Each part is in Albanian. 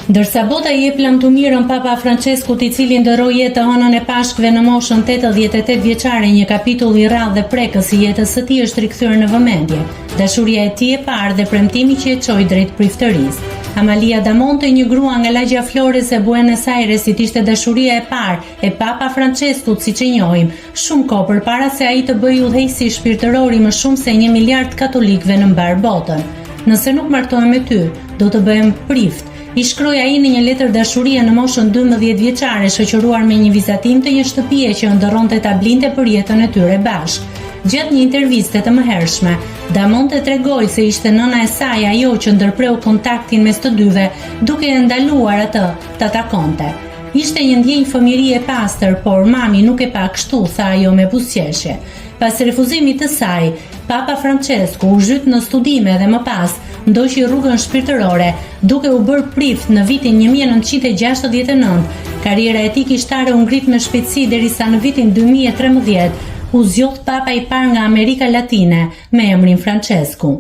Ndërsa bota i jep lamtumirën Papa Franceskut, i cili ndërroi jetë të hënën e Pashkëve në moshën 88 vjeçare, një kapitull i rrallë dhe prekës i jetës së tij është rikthyer në vëmendje. Dashuria e tij e parë dhe premtimi që e çoi drejt priftërisë. Amalia Damonte, një grua nga lagja Flores e Buenos Airesit, ishte dashuria e parë e Papa Franceskut, siç e njohim, shumë kohë përpara se ai të bëjë udhëheqësi shpirtëror i më shumë se 1 miliard katolikëve në mbar botën. Nëse nuk martohem me ty, do të bëhem prift, i shkroi ai në një letër dashurie në moshën 12 vjeçare, shoqëruar me një vizatim të një shtëpie që ëndërronte ta blinte për jetën e tyre bashkë. Gjatë një interviste të mëhershme, Damonte tregoi se ishte nëna e saj ajo që ndërpreu kontaktin mes të dyve, duke e ndaluar atë ta takonte. Ishte një ndjenjë fëmijërie e pastër, por mami nuk e pa kështu, tha ajo me buzëqeshje. Pas refuzimit të saj, Papa Francesku u zhyt në studime dhe më pas ndoqi rrugën shpirtërore, duke u bërë prift në vitin 1969. Karriera e tij kishtare u ngrit me shpejtësi derisa në vitin 2013 u zgjodh Papa i parë nga Amerika Latine me emrin Francesku.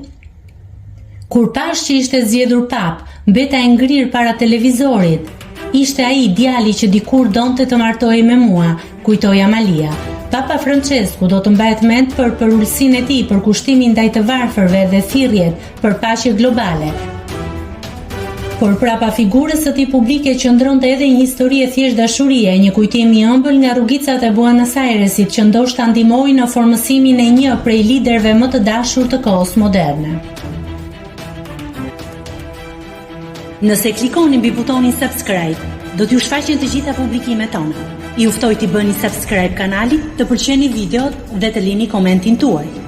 Kur pash që ishte zgjedhur Pap, mbeta e ngrirë para televizorit. Ishte ai djali që dikur donte të martohej me mua, kujtoi Amalia. Papa Francesku do të mbahet mend për përulësinë e tij për kushtimin ndaj të varfërve dhe thirrjet për paqe globale. Por prapa figurës së tij publike qëndronte edhe një histori e thjesht dashurie, një kujtim i ëmbël nga rrugicat e Buenos Airesit që ndoshta ndihmoi në formësimin e një prej liderëve më të dashur të kohës moderne. Nëse klikoni mbi butonin subscribe, do t'ju shfaqen të gjitha publikimet tona. Ju ftoj t'i bëni subscribe kanalit, të pëlqeni videot dhe të lini komentin tuaj.